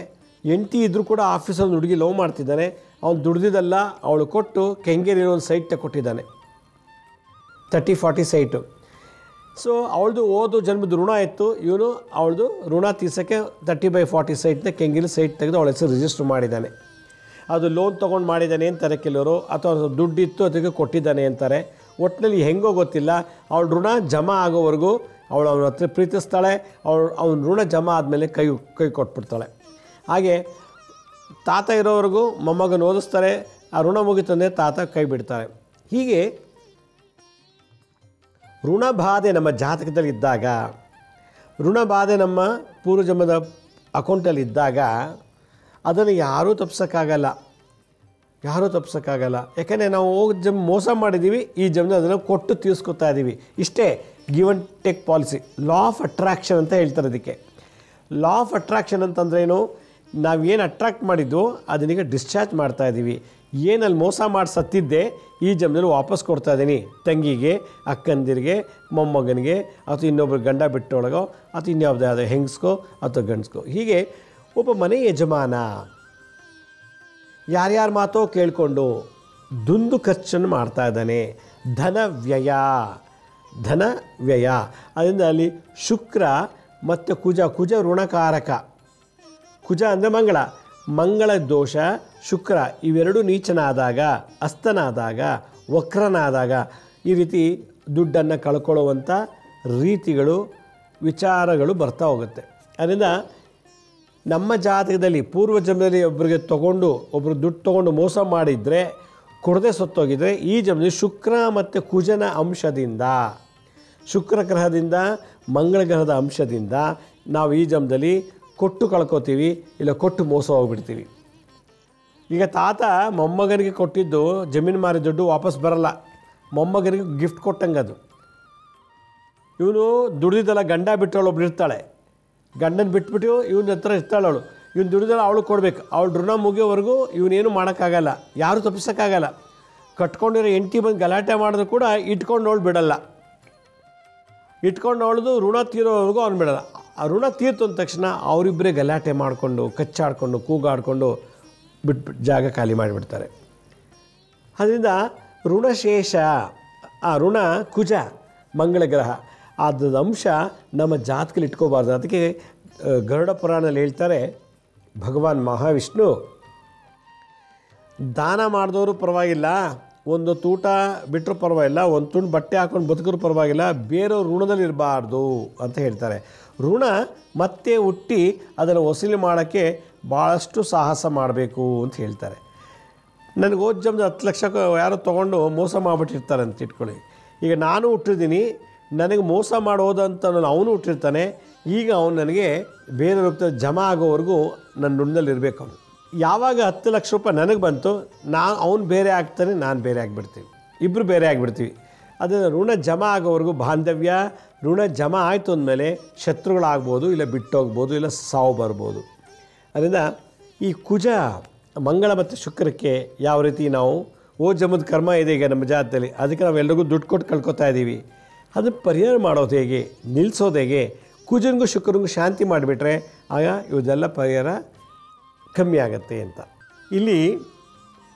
ಹೆಂಡತಿ ಇದ್ದರೂ ಕೂಡ ಆಫೀಸಲ್ಲಿ ಹುಡುಗಿ ಲವ್ ಮಾಡ್ತಿದ್ದಾನೆ. ಅವ್ನು ದುಡ್ದಿದ್ದೆಲ್ಲ ಅವಳು ಕೊಟ್ಟು ಕೆಂಗೇರಿರೋ ಒಂದು ಸೈಟ್ ಕೊಟ್ಟಿದ್ದಾನೆ, 30-40 ಸೈಟು. ಸೊ ಅವಳದು ಓದು ಜನ್ಮದ ಋಣ ಇತ್ತು. ಇವನು ಅವಳದು ಋಣ ತೀರ್ಸೋಕ್ಕೆ 30/40 ಸೈಟ್ನ ಕೆಂಗೇರಿ ಸೈಟ್ ತೆಗೆದು ಅವಳ ಹೆಸರು ರಿಜಿಸ್ಟರ್ ಮಾಡಿದ್ದಾನೆ. ಅದು ಲೋನ್ ತೊಗೊಂಡು ಮಾಡಿದ್ದಾನೆ ಅಂತಾರೆ ಕೆಲವರು, ಅಥವಾ ದುಡ್ಡಿತ್ತು ಅದಕ್ಕೆ ಕೊಟ್ಟಿದ್ದಾನೆ ಅಂತಾರೆ. ಒಟ್ಟಿನಲ್ಲಿ ಹೆಂಗೋ ಗೊತ್ತಿಲ್ಲ, ಅವಳ ಋಣ ಜಮಾ ಆಗೋವರೆಗೂ ಅವಳು ಅವನ ಹತ್ರ ಪ್ರೀತಿಸ್ತಾಳೆ. ಅವನ ಋಣ ಜಮಾ ಆದಮೇಲೆ ಕೈ ಕೊಟ್ಬಿಡ್ತಾಳೆ. ಹಾಗೆ ತಾತ ಇರೋವರೆಗೂ ಮೊಮ್ಮಗನ ಓದಿಸ್ತಾರೆ, ಆ ಋಣ ಮುಗಿತಂದರೆ ತಾತ ಕೈ ಬಿಡ್ತಾರೆ. ಹೀಗೆ ಋಣಬಾಧೆ ನಮ್ಮ ಜಾತಕದಲ್ಲಿ ಇದ್ದಾಗ, ಋಣಬಾಧೆ ನಮ್ಮ ಪೂರ್ವಜನ್ಮದ ಅಕೌಂಟಲ್ಲಿ ಇದ್ದಾಗ ಅದನ್ನು ಯಾರೂ ತಪ್ಪಿಸೋಕ್ಕಾಗಲ್ಲ. ಯಾಕಂದರೆ ನಾವು ಮೋಸ ಮಾಡಿದ್ದೀವಿ, ಈ ಜನ್ಮದಲ್ಲಿ ಅದನ್ನು ಕೊಟ್ಟು ತೀರಿಸ್ಕೊತಾ ಇದ್ದೀವಿ. ಇಷ್ಟೇ give and take policy, law of attraction ಅಂತ ಹೇಳ್ತಾರೆ. ಅದಕ್ಕೆ ಲಾ ಆಫ್ ಅಟ್ರಾಕ್ಷನ್ ಅಂತಂದ್ರೇನು? ನಾವೇನು ಅಟ್ರಾಕ್ಟ್ ಮಾಡಿದ್ದು ಅದನ್ನೀಗ ಡಿಸ್ಚಾರ್ಜ್ ಮಾಡ್ತಾ ಇದ್ದೀವಿ. ಏನಲ್ಲಿ ಮೋಸ ಮಾಡಿ ಸತ್ತಿದ್ದೆ ಈ ಜನ್ಮದಲ್ಲಿ ವಾಪಸ್ ಕೊಡ್ತಾ ಇದ್ದೀನಿ, ತಂಗಿಗೆ, ಅಕ್ಕಂದಿರಿಗೆ, ಮೊಮ್ಮಗನಿಗೆ, ಅಥವಾ ಇನ್ನೊಬ್ಬರು ಗಂಡ ಬಿಟ್ಟೊಳಗೋ, ಅಥವಾ ಇನ್ಯಾವುದಾದ ಹೆಂಗಸ್ಗೋ ಅಥವಾ ಗಂಡಸ್ಗೋ. ಹೀಗೆ ಒಬ್ಬ ಮನೆ ಯಜಮಾನ ಯಾರ್ಯಾರ ಮಾತೋ ಕೇಳಿಕೊಂಡು ದುಂದು ಖರ್ಚನ್ನು ಮಾಡ್ತಾ ಇದ್ದಾನೆ. ಧನ ವ್ಯಯ. ಅದರಿಂದ ಅಲ್ಲಿ ಶುಕ್ರ ಮತ್ತು ಕುಜ ಋಣಕಾರಕ. ಕುಜ ಅಂದರೆ ಮಂಗಳ ದೋಷ, ಶುಕ್ರ ಇವೆರಡು ನೀಚನಾದಾಗ, ಅಸ್ತನಾದಾಗ, ವಕ್ರನಾದಾಗ ಈ ರೀತಿ ದುಡ್ಡನ್ನು ಕಳ್ಕೊಳ್ಳುವಂಥ ರೀತಿಗಳು, ವಿಚಾರಗಳು ಬರ್ತಾ ಹೋಗುತ್ತೆ. ಅದರಿಂದ ನಮ್ಮ ಜಾತಕದಲ್ಲಿ ಪೂರ್ವ ಜನ್ಮದಲ್ಲಿ ಒಬ್ಬರು ದುಡ್ಡು ತೊಗೊಂಡು ಮೋಸ ಮಾಡಿದರೆ, ಕೊಡದೆ ಸತ್ತೋಗಿದರೆ, ಈ ಜನ್ಮದಲ್ಲಿ ಶುಕ್ರ ಮತ್ತು ಕುಜನ ಅಂಶದಿಂದ, ಶುಕ್ರ ಗ್ರಹದಿಂದ ಮಂಗಳ ಗ್ರಹದ ಅಂಶದಿಂದ ನಾವು ಈ ಜನ್ಮದಲ್ಲಿ ಕೊಟ್ಟು ಕಳ್ಕೊತೀವಿ, ಇಲ್ಲ ಕೊಟ್ಟು ಮೋಸ ಹೋಗ್ಬಿಡ್ತೀವಿ. ಈಗ ತಾತ ಮೊಮ್ಮಗನಿಗೆ ಕೊಟ್ಟಿದ್ದು ಜಮೀನು ಮಾರಿ ದುಡ್ಡು ವಾಪಸ್ ಬರಲ್ಲ, ಮೊಮ್ಮಗನಿಗೆ ಗಿಫ್ಟ್ ಕೊಟ್ಟಂಗೆ ಅದು. ಇವನು ದುಡಿದಲ್ಲ, ಗಂಡ ಬಿಟ್ಟವಳು ಒಬ್ಳು ಇರ್ತಾಳೆ, ಗಂಡನ ಬಿಟ್ಬಿಟ್ಟು ಇವನ ಹತ್ರ ಇರ್ತಾಳೆ ಅವಳು. ಇವನು ದುಡಿದಲ್ಲ ಅವಳು ಕೊಡಬೇಕು. ಅವಳು ಋಣ ಮುಗಿಯೋವರೆಗೂ ಇವನೇನು ಮಾಡೋಕ್ಕಾಗಲ್ಲ, ಯಾರೂ ತಪ್ಪಿಸೋಕ್ಕಾಗಲ್ಲ. ಕಟ್ಕೊಂಡಿರೋ ಹೆಂಡತಿ ಬಂದು ಗಲಾಟೆ ಮಾಡಿದ್ರು ಕೂಡ ಇಟ್ಕೊಂಡವಳು ಬಿಡಲ್ಲ, ಇಟ್ಕೊಂಡವಳದು ಋಣ ತೀರೋವರೆಗೂ ಅವ್ನು ಬಿಡಲ್ಲ. ಆ ಋಣ ತೀರ್ತು ಅಂದ ತಕ್ಷಣ ಅವರಿಬ್ಬರೇ ಗಲಾಟೆ ಮಾಡಿಕೊಂಡು, ಕಚ್ಚಾಡಿಕೊಂಡು, ಕೂಗಾಡಿಕೊಂಡು ಜಾಗ ಖಾಲಿ ಮಾಡಿಬಿಡ್ತಾರೆ. ಅದರಿಂದ ಋಣಶೇಷ, ಆ ಋಣ ಕುಜ ಮಂಗಳ ಗ್ರಹ, ಅದ್ರ ಅಂಶ ನಮ್ಮ ಜಾತಕದಲ್ಲಿ ಇಟ್ಕೋಬಾರ್ದು. ಅದಕ್ಕೆ ಗರುಡ ಪುರಾಣದಲ್ಲಿ ಹೇಳ್ತಾರೆ, ಭಗವಾನ್ ಮಹಾವಿಷ್ಣು ದಾನ ಮಾಡಿದವರು ಪರವಾಗಿಲ್ಲ, ಒಂದು ತೂಟ ಬಿಟ್ಟರು ಪರವಾಗಿಲ್ಲ, ಒಂದು ತುಂಡು ಬಟ್ಟೆ ಹಾಕೊಂಡು ಬದುಕರು ಪರವಾಗಿಲ್ಲ, ಬೇರೆಯವ್ರ ಋಣದಲ್ಲಿ ಇರಬಾರ್ದು ಅಂತ ಹೇಳ್ತಾರೆ. ಋಣ ಮತ್ತೆ ಹುಟ್ಟಿ ಅದನ್ನು ವಸೂಲಿ ಮಾಡೋಕ್ಕೆ ಭಾಳಷ್ಟು ಸಾಹಸ ಮಾಡಬೇಕು ಅಂತ ಹೇಳ್ತಾರೆ. ನನಗೆ ಹೋದ ಜನ್ಮದ 10 ಲಕ್ಷ ಯಾರೋ ತೊಗೊಂಡು ಮೋಸ ಮಾಡಿಬಿಟ್ಟಿರ್ತಾರೆ ಅಂತ ಇಟ್ಕೊಳ್ಳಿ. ಈಗ ನಾನು ಹುಟ್ಟಿದ್ದೀನಿ, ನನಗೆ ಮೋಸ ಮಾಡೋದಂತ ಅವನು ಹುಟ್ಟಿರ್ತಾನೆ. ಈಗ ಅವನು ನನಗೆ ಬೇರೆ ರೂಪದಲ್ಲಿ ಜಮಾ ಆಗೋವರೆಗೂ ನನ್ನ ಋಣದಲ್ಲಿ ಇರಬೇಕು. ಅವನು ಯಾವಾಗ 10 ಲಕ್ಷ ರೂಪಾಯಿ ನನಗೆ ಬಂತು, ಅವನು ಬೇರೆ ಆಗ್ತಾನೆ, ನಾನು ಬೇರೆ ಆಗಿಬಿಡ್ತೀವಿ, ಇಬ್ಬರು ಬೇರೆ ಆಗಿಬಿಡ್ತೀವಿ. ಅದನ್ನು ಋಣ ಜಮಾ ಆಗೋವರೆಗೂ ಬಾಂಧವ್ಯ. ಋಣ ಜಮಾ ಆಯಿತು ಅಂದಮೇಲೆ ಶತ್ರುಗಳಾಗ್ಬೋದು, ಇಲ್ಲ ಬಿಟ್ಟೋಗ್ಬೋದು, ಇಲ್ಲ ಸಾವು ಬರ್ಬೋದು. ಅದರಿಂದ ಈ ಕುಜ ಮಂಗಳ ಮತ್ತು ಶುಕ್ರಕ್ಕೆ ಯಾವ ರೀತಿ ನಾವು ಜನ್ಮದ ಕರ್ಮ ಇದೆ ಈಗ ನಮ್ಮ ಜಾತದಲ್ಲಿ, ಅದಕ್ಕೆ ನಾವು ಎಲ್ರಿಗೂ ದುಡ್ಡು ಕೊಟ್ಟು ಕಳ್ಕೊತಾ ಇದ್ದೀವಿ. ಅದನ್ನು ಪರಿಹಾರ ಮಾಡೋದು ಹೇಗೆ, ನಿಲ್ಲಿಸೋದು ಹೇಗೆ? ಕುಜನಿಗೂ ಶುಕ್ರನಿಗೂ ಶಾಂತಿ ಮಾಡಿಬಿಟ್ರೆ ಆಗ ಇವದೆಲ್ಲ ಪರಿಹಾರ ಕಮ್ಮಿ ಆಗುತ್ತೆ ಅಂತ. ಇಲ್ಲಿ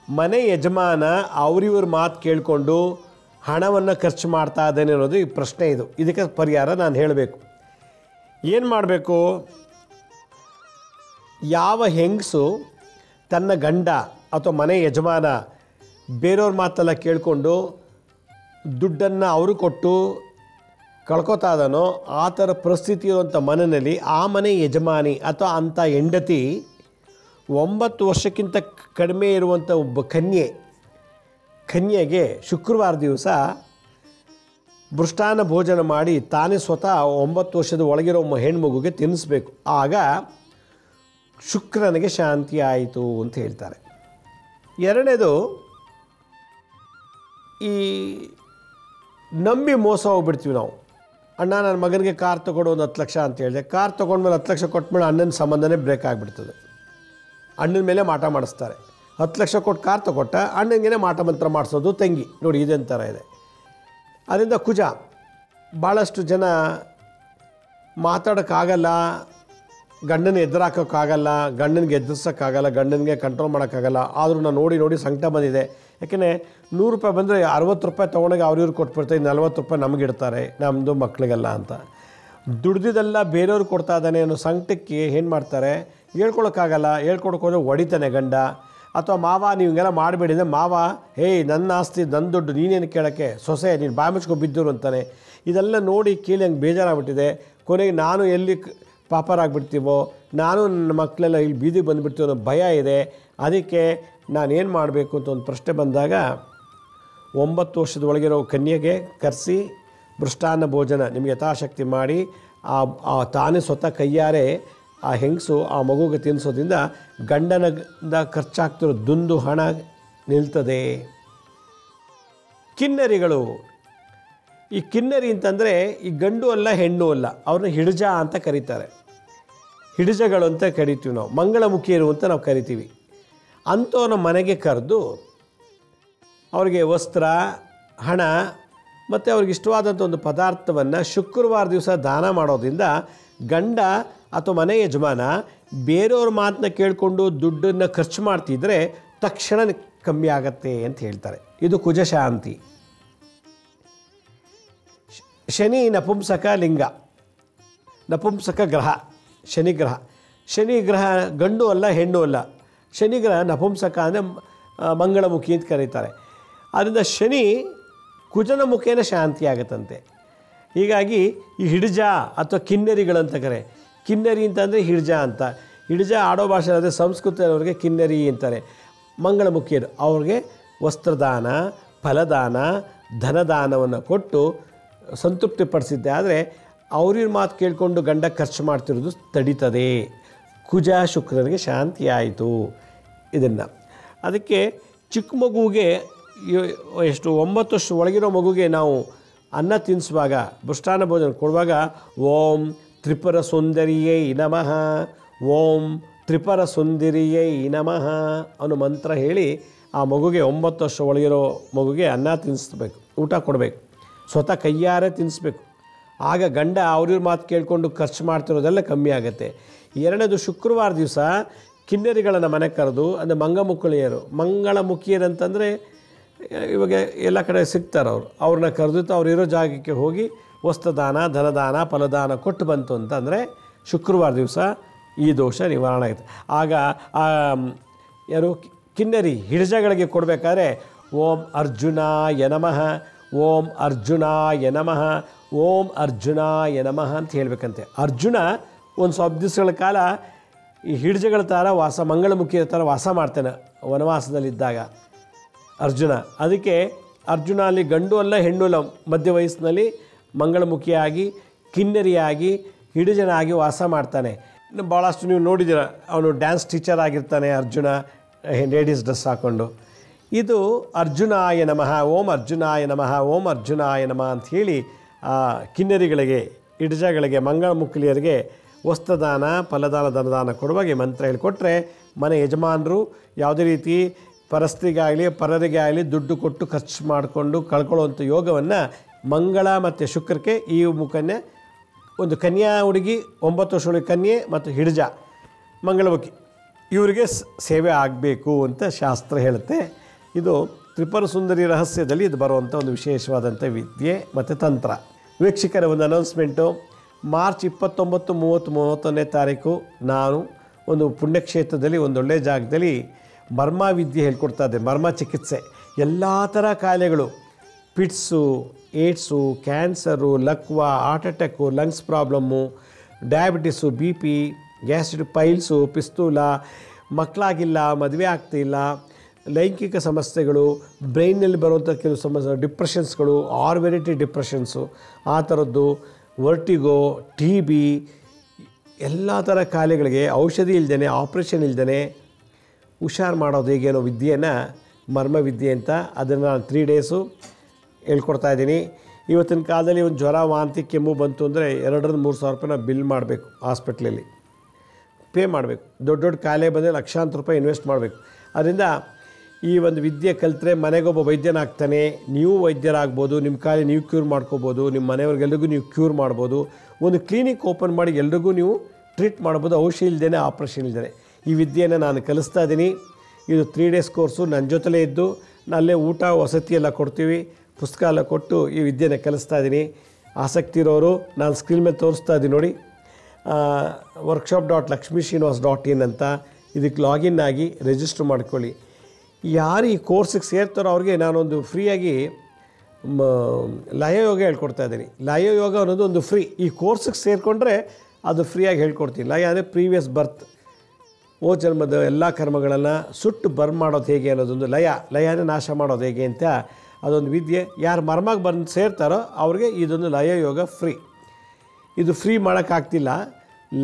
ಮನೆ ಯಜಮಾನ ಅವರಿವ್ರ ಮಾತು ಕೇಳಿಕೊಂಡು ಹಣವನ್ನು ಖರ್ಚು ಮಾಡ್ತಾ ಇದ್ದಾನೆ ಅನ್ನೋದು ಈ ಪ್ರಶ್ನೆ. ಇದಕ್ಕೆ ಪರಿಹಾರ ನಾನು ಹೇಳಬೇಕು. ಏನು ಮಾಡಬೇಕು? ಯಾವ ಹೆಂಗಸು ತನ್ನ ಗಂಡ ಅಥವಾ ಮನೆ ಯಜಮಾನ ಬೇರೆಯವ್ರ ಮಾತೆಲ್ಲ ಕೇಳಿಕೊಂಡು ದುಡ್ಡನ್ನು ಅವರು ಕೊಟ್ಟು ಕಳ್ಕೊತಾ ಇದ್ದಾನೋ ಆ ಥರ ಪರಿಸ್ಥಿತಿ ಇರುವಂಥ ಮನೆಯಲ್ಲಿ ಆ ಮನೆ ಯಜಮಾನಿ ಅಥವಾ ಅಂಥ ಹೆಂಡತಿ 9 ವರ್ಷಕ್ಕಿಂತ ಕಡಿಮೆ ಇರುವಂಥ ಒಬ್ಬ ಕನ್ಯೆಗೆ ಶುಕ್ರವಾರ ದಿವಸ ಮೃಷ್ಟಾನ್ನ ಭೋಜನ ಮಾಡಿ ತಾನೇ ಸ್ವತಃ 9 ವರ್ಷದ ಒಳಗಿರೋ ಹೆಣ್ಮಗುಗೆ ತಿನ್ನಿಸ್ಬೇಕು. ಆಗ ಶುಕ್ರನಿಗೆ ಶಾಂತಿ ಆಯಿತು ಅಂತ ಹೇಳ್ತಾರೆ. ಎರಡನೇದು, ಈ ನಂಬಿ ಮೋಸ ಹೋಗ್ಬಿಡ್ತೀವಿ ನಾವು. ಅಣ್ಣ ನನ್ನ ಮಗನಿಗೆ ಕಾರ್ ತೊಗೊಡು ಒಂದು 10 ಲಕ್ಷ ಅಂತ ಹೇಳಿದೆ. ಕಾರ್ ತೊಗೊಂಡ್ಮೇಲೆ 10 ಲಕ್ಷ ಕೊಟ್ಮೇಲೆ ಅಣ್ಣನ ಸಂಬಂಧನೇ ಬ್ರೇಕ್ ಆಗಿಬಿಡ್ತದೆ. ಅಣ್ಣನ ಮೇಲೆ ಮಾಟ ಮಾಡಿಸ್ತಾರೆ. 10 ಲಕ್ಷ ಕೊಟ್ಟು ಕಾರ್ ತೊಗೊಟ್ಟ, ಅಣ್ಣನಿಗೆ ಮಾಟ ಮಂತ್ರ ಮಾಡಿಸೋದು ತಂಗಿ. ನೋಡಿ ಇದೊಂಥರ ಇದೆ. ಅದರಿಂದ ಕುಜ ಭಾಳಷ್ಟು ಜನ ಮಾತಾಡೋಕ್ಕಾಗಲ್ಲ, ಗಂಡನ ಎದುರಾಕೋಕ್ಕಾಗಲ್ಲ, ಗಂಡನಿಗೆ ಎದುರಿಸೋಕ್ಕಾಗಲ್ಲ, ಗಂಡನಿಗೆ ಕಂಟ್ರೋಲ್ ಮಾಡೋಕ್ಕಾಗಲ್ಲ. ಆದರೂ ನಾನು ನೋಡಿ ಸಂಕಟ ಬಂದಿದೆ. ಯಾಕೆಂದರೆ 100 ರೂಪಾಯಿ ಬಂದರೆ 60 ರೂಪಾಯಿ ತೊಗೊಂಡಾಗ ಅವ್ರಿವ್ರು ಕೊಟ್ಬಿಡ್ತಾರೆ, 40 ರೂಪಾಯಿ ನಮಗಿಡ್ತಾರೆ, ನಮ್ಮದು ಮಕ್ಕಳಿಗೆಲ್ಲ ಅಂತ. ದುಡ್ದಿದ್ದೆಲ್ಲ ಬೇರೆಯವ್ರು ಕೊಡ್ತಾ ಇದ್ದಾನೆ ಅನ್ನೋ ಸಂಕಟಕ್ಕೆ ಏನು ಮಾಡ್ತಾರೆ, ಹೇಳ್ಕೊಳಕ್ಕಾಗಲ್ಲ. ಹೇಳ್ಕೊಡೋಕೆ ಹೊಡಿತಾನೆ ಗಂಡ. ಅಥವಾ ಮಾವ ನೀವು ಹಿಂಗೆಲ್ಲ ಮಾಡಬೇಡಿ ಅಂದರೆ ಮಾವ, ಹೇಯ್ ನನ್ನ ಆಸ್ತಿ ನನ್ನ ದುಡ್ಡು ನೀನೇನು ಕೇಳೋಕ್ಕೆ, ಸೊಸೆ ನೀನು ಬಾಯಿ ಮುಚ್ಕೊಂಡು ಬಿದ್ದರು ಅಂತಾನೆ. ಇದೆಲ್ಲ ನೋಡಿ ಕೇಳಿ ಹಂಗೆ ಬೇಜಾರಾಗ್ಬಿಟ್ಟಿದೆ. ಕೊನೆಗೆ ನಾನು ಎಲ್ಲಿ ಪಾಪರಾಗ್ಬಿಡ್ತೀವೋ, ನಾನು ನನ್ನ ಮಕ್ಕಳೆಲ್ಲ ಇಲ್ಲಿ ಬೀದಿಗೆ ಬಂದುಬಿಡ್ತೀವೋ ಅನ್ನೋ ಭಯ ಇದೆ. ಅದಕ್ಕೆ ನಾನೇನು ಮಾಡಬೇಕು ಅಂತ ಒಂದು ಪ್ರಶ್ನೆ ಬಂದಾಗ 9 ವರ್ಷದ ಒಳಗಿರೋ ಕನ್ಯೆಗೆ ಕರೆಸಿ ಮೃಷ್ಟಾನ್ನ ಭೋಜನ ನಿಮಗೆ ಯಥಾಶಕ್ತಿ ಮಾಡಿ ತಾನೇ ಸ್ವತಃ ಕೈಯಾರೆ ಆ ಹೆಂಗಸು ಆ ಮಗುಗೆ ತಿನ್ನಿಸೋದ್ರಿಂದ ಗಂಡನಿಂದ ಖರ್ಚಾಗ್ತಿರೋ ದುಂದು ಹಣ ನಿಲ್ತದೆ. ಕಿನ್ನರಿಗಳು, ಈ ಕಿನ್ನರಿ ಅಂತಂದರೆ ಈ ಗಂಡು ಅಲ್ಲ ಹೆಣ್ಣು ಅಲ್ಲ, ಅವ್ರನ್ನ ಹಿಡಿಜ ಅಂತ ಕರೀತಾರೆ. ಹಿಡಿಜಗಳು ಅಂತ ಕರಿತೀವಿ ನಾವು, ಮಂಗಳಮುಖಿಯರು ಅಂತ ನಾವು ಕರಿತೀವಿ. ಅಂಥವ್ರನ್ನ ಮನೆಗೆ ಕರೆದು ಅವ್ರಿಗೆ ವಸ್ತ್ರ, ಹಣ ಮತ್ತು ಅವ್ರಿಗೆ ಇಷ್ಟವಾದಂಥ ಒಂದು ಪದಾರ್ಥವನ್ನು ಶುಕ್ರವಾರ ದಿವಸ ದಾನ ಮಾಡೋದ್ರಿಂದ ಗಂಡ ಅಥವಾ ಮನೆ ಯಜಮಾನ ಬೇರೆಯವ್ರ ಮಾತನ್ನ ಕೇಳಿಕೊಂಡು ದುಡ್ಡನ್ನು ಖರ್ಚು ಮಾಡ್ತಿದ್ರೆ ತಕ್ಷಣ ಕಮ್ಮಿ ಆಗತ್ತೆ ಅಂತ ಹೇಳ್ತಾರೆ. ಇದು ಕುಜಶಾಂತಿ. ಶನಿ ನಪುಂಸಕ ಲಿಂಗ, ನಪುಂಸಕ ಗ್ರಹ, ಶನಿಗ್ರಹ. ಶನಿಗ್ರಹ ಗಂಡು ಅಲ್ಲ ಹೆಣ್ಣು ಅಲ್ಲ. ಶನಿಗ್ರಹ ನಪುಂಸಕ ಅಂದರೆ ಮಂಗಳಮುಖಿ ಅಂತ ಕರೀತಾರೆ. ಆದ್ದರಿಂದ ಶನಿ ಕುಜನ ಮುಖೇನ ಶಾಂತಿ ಆಗುತ್ತಂತೆ. ಹೀಗಾಗಿ ಈ ಹಿಡಿಜ ಅಥವಾ ಕಿನ್ನರಿಗಳಂತ ಕಿನ್ನರಿ ಅಂತಂದರೆ ಹಿಡಿಜ ಅಂತ. ಹಿಡಿಜ ಆಡೋ ಭಾಷೆ ಅಂದರೆ ಸಂಸ್ಕೃತದವ್ರಿಗೆ ಕಿನ್ನರಿ ಅಂತಾರೆ. ಮಂಗಳಮುಖಿಯರು ಅವ್ರಿಗೆ ವಸ್ತ್ರದಾನ, ಫಲದಾನ, ಧನದಾನವನ್ನು ಕೊಟ್ಟು ಸಂತೃಪ್ತಿಪಡಿಸಿದ್ದೆ. ಆದರೆ ಅವ್ರಿವ್ರ ಮಾತು ಕೇಳಿಕೊಂಡು ಗಂಡ ಖರ್ಚು ಮಾಡ್ತಿರೋದು ತಡೀತದೆ. ಕುಜ ಶುಕ್ರನಿಗೆ ಶಾಂತಿ ಆಯಿತು. ಇದನ್ನು ಅದಕ್ಕೆ ಚಿಕ್ಕ ಮಗುವಿಗೆ ಎಷ್ಟು 9 ವರ್ಷ ಒಳಗಿರೋ ಮಗುಗೆ ನಾವು ಅನ್ನ ತಿನ್ನಿಸುವಾಗ, ಮೃಷ್ಟಾನ್ನ ಭೋಜನ ಕೊಡುವಾಗ ಓಂ ತ್ರಿಪುರ ಸುಂದರಿಯೇ ನಮಃ, ಓಂ ತ್ರಿಪುರ ಸುಂದರಿಯೇ ನಮಃ ಅನ್ನೋ ಮಂತ್ರ ಹೇಳಿ ಆ ಮಗುಗೆ 9 ವರ್ಷ ಒಳಗಿರೋ ಮಗುಗೆ ಅನ್ನ ತಿನ್ನಿಸ್ಬೇಕು, ಊಟ ಕೊಡಬೇಕು, ಸ್ವತಃ ಕೈಯಾರೆ ತಿನ್ನಿಸ್ಬೇಕು. ಆಗ ಗಂಡ ಅವ್ರಿವ್ರ ಮಾತು ಕೇಳಿಕೊಂಡು ಖರ್ಚು ಮಾಡ್ತಿರೋದೆಲ್ಲ ಕಮ್ಮಿ ಆಗುತ್ತೆ. ಎರಡನೇದು, ಶುಕ್ರವಾರ ದಿವಸ ಕಿನ್ನರಿಗಳನ್ನು ಮನೆ ಕರೆದು, ಅಂದರೆ ಮಂಗಳಮುಖಿಯರು ಅಂತಂದರೆ ಇವಾಗ ಎಲ್ಲ ಕಡೆ ಸಿಗ್ತಾರೆ ಅವ್ರನ್ನ ಕರೆದು ಅವ್ರಿರೋ ಜಾಗಕ್ಕೆ ಹೋಗಿ ವಸ್ತ್ರದಾನ, ಧನದಾನ, ಫಲದಾನ ಕೊಟ್ಟು ಬಂತು ಅಂತಂದರೆ ಶುಕ್ರವಾರ ದಿವಸ ಈ ದೋಷ ನಿವಾರಣೆ ಆಗುತ್ತೆ. ಆಗ ಯಾರು ಕಿನ್ನರಿ ಹಿಡಿಜಗಳಿಗೆ ಕೊಡಬೇಕಾದ್ರೆ ಓಂ ಅರ್ಜುನಾಯ ನಮಃ, ಓಂ ಅರ್ಜುನಾಯ ನಮಃ, ಓಂ ಅರ್ಜುನಾಯ ನಮಃ ಅಂತ ಹೇಳಬೇಕಂತೆ. ಅರ್ಜುನ ಒಂದು ಸ್ವಲ್ಪ ದಿವಸಗಳ ಕಾಲ ಈ ಹಿಡಿಜಗಳ ಥರ ಮಂಗಳಮುಖಿಯ ಥರ ವಾಸ ಮಾಡ್ತಾನೆ ವನವಾಸದಲ್ಲಿದ್ದಾಗ ಅರ್ಜುನ. ಅದಕ್ಕೆ ಅರ್ಜುನ ಅಲ್ಲಿ ಗಂಡು ಅಲ್ಲ ಹೆಣ್ಣು ಅಲ್ಲ, ಮಧ್ಯ ವಯಸ್ಸಿನಲ್ಲಿ ಮಂಗಳಮುಖಿಯಾಗಿ ಕಿನ್ನರಿಯಾಗಿ ಹಿಡಿಜನಾಗಿ ವಾಸ ಮಾಡ್ತಾನೆ. ಭಾಳಷ್ಟು ನೀವು ನೋಡಿದ್ದೀರ, ಅವನು ಡ್ಯಾನ್ಸ್ ಟೀಚರ್ ಆಗಿರ್ತಾನೆ ಅರ್ಜುನ, ಲೇಡೀಸ್ ಡ್ರೆಸ್ ಹಾಕ್ಕೊಂಡು. ಇದು ಅರ್ಜುನಾಯ ನಮಃ, ಓಂ ಅರ್ಜುನಾಯ ನಮಃ, ಓಂ ಅರ್ಜುನಾಯ ನಮಃ ಅಂಥೇಳಿ ಕಿನ್ನರಿಗಳಿಗೆ, ಹಿಡಿಜಗಳಿಗೆ, ಮಂಗಳಮುಖಿಯರಿಗೆ ವಸ್ತ್ರದಾನ, ಫಲದಾನ, ಧನದಾನ ಕೊಡುವಾಗ ಮಂತ್ರ ಹೇಳಿಕೊಟ್ರೆ ಮನೆ ಯಜಮಾನರು ಯಾವುದೇ ರೀತಿ ಪರಸ್ತ್ರೀಗಾಗಲಿ ಪರರಿಗೆ ಆಗಲಿ ದುಡ್ಡು ಕೊಟ್ಟು ಖರ್ಚು ಮಾಡಿಕೊಂಡು ಕಳ್ಕೊಳ್ಳುವಂಥ ಯೋಗವನ್ನು ಮಂಗಳ ಮತ್ತು ಶುಕ್ರಕ್ಕೆ ಈ ಮುಖನ್ನೇ ಒಂದು ಕನ್ಯಾ ಹುಡುಗಿ 9 ವರ್ಷ ಕನ್ಯೆ ಮತ್ತು ಹಿಡಿಜ ಮಂಗಳಮುಖಿ ಇವರಿಗೆ ಸೇವೆ ಆಗಬೇಕು ಅಂತ ಶಾಸ್ತ್ರ ಹೇಳುತ್ತೆ. ಇದು ತ್ರಿಪುರ ಸುಂದರಿ ರಹಸ್ಯದಲ್ಲಿ ಇದು ಬರುವಂಥ ಒಂದು ವಿಶೇಷವಾದಂಥ ವಿದ್ಯೆ ಮತ್ತು ತಂತ್ರ. ವೀಕ್ಷಕರ ಒಂದು ಅನೌನ್ಸ್ಮೆಂಟು, ಮಾರ್ಚ್ 29, 30, 31ನೇ ತಾರೀಕು ನಾನು ಒಂದು ಪುಣ್ಯಕ್ಷೇತ್ರದಲ್ಲಿ ಒಂದೊಳ್ಳೆ ಜಾಗದಲ್ಲಿ ಮರ್ಮ ವಿದ್ಯೆ ಹೇಳ್ಕೊಡ್ತಾ ಇದ್ದೆ. ಮರ್ಮ ಚಿಕಿತ್ಸೆ, ಎಲ್ಲ ಥರ ಕಾಯಿಲೆಗಳು, ಪಿಟ್ಸು, ಏಡ್ಸು, ಕ್ಯಾನ್ಸರು, ಲಕ್ವಾ, heart attack, lungs problem, diabetes, BP, gastric, piles, ಪಿಸ್ತೂಲ, ಮಕ್ಕಳಾಗಿಲ್ಲ, ಮದುವೆ ಆಗ್ತಿಲ್ಲ, ಲೈಂಗಿಕ ಸಮಸ್ಯೆಗಳು, ಬ್ರೈನ್ನಲ್ಲಿ ಬರುವಂಥ ಕೆಲವು ಸಮಸ್ಯೆ, ಡಿಪ್ರೆಷನ್ಸ್ಗಳು, ವೆರೈಟಿ ಡಿಪ್ರೆಷನ್ಸು, ಆ ಥರದ್ದು, ವರ್ಟಿಗೋ, TB, ಎಲ್ಲ ಥರ ಕಾಯಿಲೆಗಳಿಗೆ ಔಷಧಿ ಇಲ್ದೇ, ಆಪ್ರೇಷನ್ ಇಲ್ದೇ ಹುಷಾರು ಮಾಡೋದು ಹೇಗೇನೋ ವಿದ್ಯೆಯನ್ನು ಮರ್ಮ ವಿದ್ಯೆ ಅಂತ ಅದನ್ನು ನಾನು 3 ಡೇಸು ಹೇಳ್ಕೊಡ್ತಾ ಇದ್ದೀನಿ. ಇವತ್ತಿನ ಕಾಲದಲ್ಲಿ ಒಂದು ಜ್ವರ, ವಾಂತಿ, ಕೆಮ್ಮು ಬಂತು ಅಂದರೆ 2,000-3,000 ರೂಪಾಯಿನ ಬಿಲ್ ಮಾಡಬೇಕು, ಹಾಸ್ಪಿಟ್ಲಲ್ಲಿ ಪೇ ಮಾಡಬೇಕು. ದೊಡ್ಡ ದೊಡ್ಡ ಕಾಯಿಲೆ ಬಂದರೆ ಲಕ್ಷಾಂತರ ರೂಪಾಯಿ ಇನ್ವೆಸ್ಟ್ ಮಾಡಬೇಕು. ಅದರಿಂದ ಈ ಒಂದು ವಿದ್ಯೆ ಕಲಿತ್ರೆ ಮನೆಗೊಬ್ಬ ವೈದ್ಯನಾಗ್ತಾನೆ, ನೀವು ವೈದ್ಯರಾಗ್ಬೋದು, ನಿಮ್ಮ ಕಾಯಿಲೆ ನೀವು ಕ್ಯೂರ್ ಮಾಡ್ಕೋಬೋದು, ನಿಮ್ಮ ಮನೆಯವ್ರಿಗೆಲ್ರಿಗೂ ನೀವು ಕ್ಯೂರ್ ಮಾಡ್ಬೋದು. ಒಂದು ಕ್ಲಿನಿಕ್ ಓಪನ್ ಮಾಡಿ ಎಲ್ರಿಗೂ ನೀವು ಟ್ರೀಟ್ ಮಾಡ್ಬೋದು, ಔಷಧಿ ಇಲ್ದೇ, ಆಪ್ರೇಷನ್ ಇಲ್ದೇ. ಈ ವಿದ್ಯೆಯನ್ನು ನಾನು ಕಲಿಸ್ತಾ ಇದ್ದೀನಿ. ಇದು 3 ಡೇಸ್ ಕೋರ್ಸು. ನನ್ನ ಜೊತೆಲೇ ಇದ್ದು ಅಲ್ಲೇ ಊಟ ವಸತಿ ಎಲ್ಲ ಕೊಡ್ತೀವಿ, ಪುಸ್ತಕ ಎಲ್ಲ ಕೊಟ್ಟು ಈ ವಿದ್ಯೆನ ಕಲಿಸ್ತಾ ಇದ್ದೀನಿ. ಆಸಕ್ತಿ ಇರೋರು ನಾನು ಸ್ಕ್ರೀನ್ ಮೇಲೆ ತೋರಿಸ್ತಾ ಇದ್ದೀನಿ ನೋಡಿ, workshop.lakshmisrinivas.in ಅಂತ, ಇದಕ್ಕೆ ಲಾಗಿನ್ ಆಗಿ ರಿಜಿಸ್ಟರ್ ಮಾಡ್ಕೊಳ್ಳಿ. ಯಾರು ಈ ಕೋರ್ಸಿಗೆ ಸೇರ್ತಾರೋ ಅವ್ರಿಗೆ ನಾನೊಂದು ಫ್ರೀಯಾಗಿ ಲಯ ಯೋಗ ಹೇಳ್ಕೊಡ್ತಾ ಇದ್ದೀನಿ. ಲಯ ಯೋಗ ಅನ್ನೋದು ಒಂದು ಫ್ರೀ. ಈ ಕೋರ್ಸಿಗೆ ಸೇರಿಕೊಂಡ್ರೆ ಅದು ಫ್ರೀಯಾಗಿ ಹೇಳ್ಕೊಡ್ತೀನಿ. ಲಯ ಅಂದರೆ ಪ್ರೀವಿಯಸ್ ಬರ್ತ್, ಜನ್ಮದ ಎಲ್ಲ ಕರ್ಮಗಳನ್ನು ಸುಟ್ಟು ಬರ್ನ್ ಮಾಡೋದು ಹೇಗೆ ಅನ್ನೋದೊಂದು ಲಯನೇ ನಾಶ ಮಾಡೋದು ಹೇಗೆ ಅಂತ ಅದೊಂದು ವಿದ್ಯೆ. ಯಾರು ಮರ್ಮಾಗಿ ಬಂದು ಸೇರ್ತಾರೋ ಅವ್ರಿಗೆ ಇದೊಂದು ಲಯ ಯೋಗ ಫ್ರೀ. ಇದು ಫ್ರೀ ಮಾಡೋಕ್ಕಾಗ್ತಿಲ್ಲ.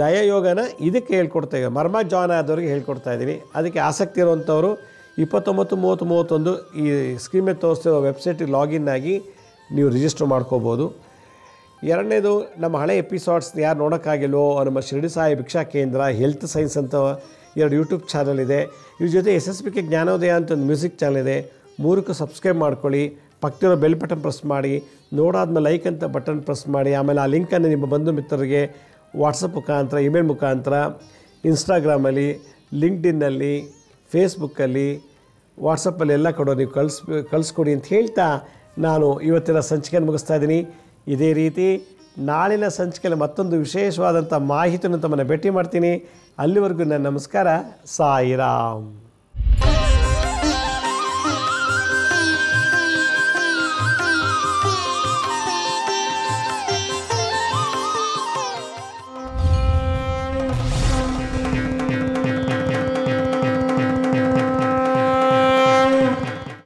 ಲಯ ಯೋಗನ ಇದಕ್ಕೆ ಹೇಳ್ಕೊಡ್ತಾ ಇದ್ದೀನಿ, ಮರ್ಮ ಜಾಯ್ನ್ ಆದವ್ರಿಗೆ ಹೇಳ್ಕೊಡ್ತಾ ಇದ್ದೀನಿ. ಅದಕ್ಕೆ ಆಸಕ್ತಿ ಇರುವಂಥವ್ರು 29, 30, 31 ಈ ಸ್ಕ್ರೀನ್ ಮೇಲೆ ತೋರಿಸ್ತಿರೋ ವೆಬ್ಸೈಟಿಗೆ ಲಾಗಿನ್ ಆಗಿ ನೀವು ರಿಜಿಸ್ಟರ್ ಮಾಡ್ಕೋಬೋದು. ಎರಡನೇದು, ನಮ್ಮ ಹಳೆ ಎಪಿಸೋಡ್ಸ್ ಯಾರು ನೋಡೋಕ್ಕಾಗಿಲ್ವೋ ನಮ್ಮ ಶಿರಡಿ ಸಾಯಿ ಭಿಕ್ಷಾ ಕೇಂದ್ರ, ಹೆಲ್ತ್ ಸೈನ್ಸ್ ಅಂತ 2 ಯೂಟ್ಯೂಬ್ ಚಾನಲ್ ಇದೆ. ಇದ್ರ ಜೊತೆ SSBK ಜ್ಞಾನೋದಯ ಅಂತ ಒಂದು ಮ್ಯೂಸಿಕ್ ಚಾನಲ್ ಇದೆ. 3ಕ್ಕೂ ಸಬ್ಸ್ಕ್ರೈಬ್ ಮಾಡ್ಕೊಳ್ಳಿ. ಪಕ್ಕದಲ್ಲಿರೋ ಬೆಲ್ ಬಟನ್ ಪ್ರೆಸ್ ಮಾಡಿ, ನೋಡಾದ್ಮೇಲೆ ಲೈಕ್ ಅಂತ ಬಟನ್ ಪ್ರೆಸ್ ಮಾಡಿ. ಆಮೇಲೆ ಆ ಲಿಂಕನ್ನು ನಿಮ್ಮ ಬಂಧು ಮಿತ್ರರಿಗೆ ವಾಟ್ಸಪ್ ಮುಖಾಂತರ, ಇಮೇಲ್ ಮುಖಾಂತರ, ಇನ್ಸ್ಟಾಗ್ರಾಮಲ್ಲಿ, ಲಿಂಕ್ಡ್ಇನ್ನಲ್ಲಿ, ಫೇಸ್ಬುಕ್ಕಲ್ಲಿ, ವಾಟ್ಸಪ್ಪಲ್ಲಿ ಎಲ್ಲ ಕಡೆ ನೀವು ಕಳಿಸ್ಕೊಡಿ ಅಂತ ಹೇಳ್ತಾ ನಾನು ಇವತ್ತಿನ ಸಂಚಿಕೆಯನ್ನು ಮುಗಿಸ್ತಾ ಇದ್ದೀನಿ. ಇದೇ ರೀತಿ ನಾಳಿನ ಸಂಚಿಕೆಯಲ್ಲಿ ಮತ್ತೊಂದು ವಿಶೇಷವಾದಂಥ ಮಾಹಿತಿಯನ್ನು ತಮ್ಮನ್ನು ಭೇಟಿ ಮಾಡ್ತೀನಿ. ಅಲ್ಲಿವರೆಗೂ ನನ್ನ ನಮಸ್ಕಾರ. ಸಾಯಿರಾಮ್.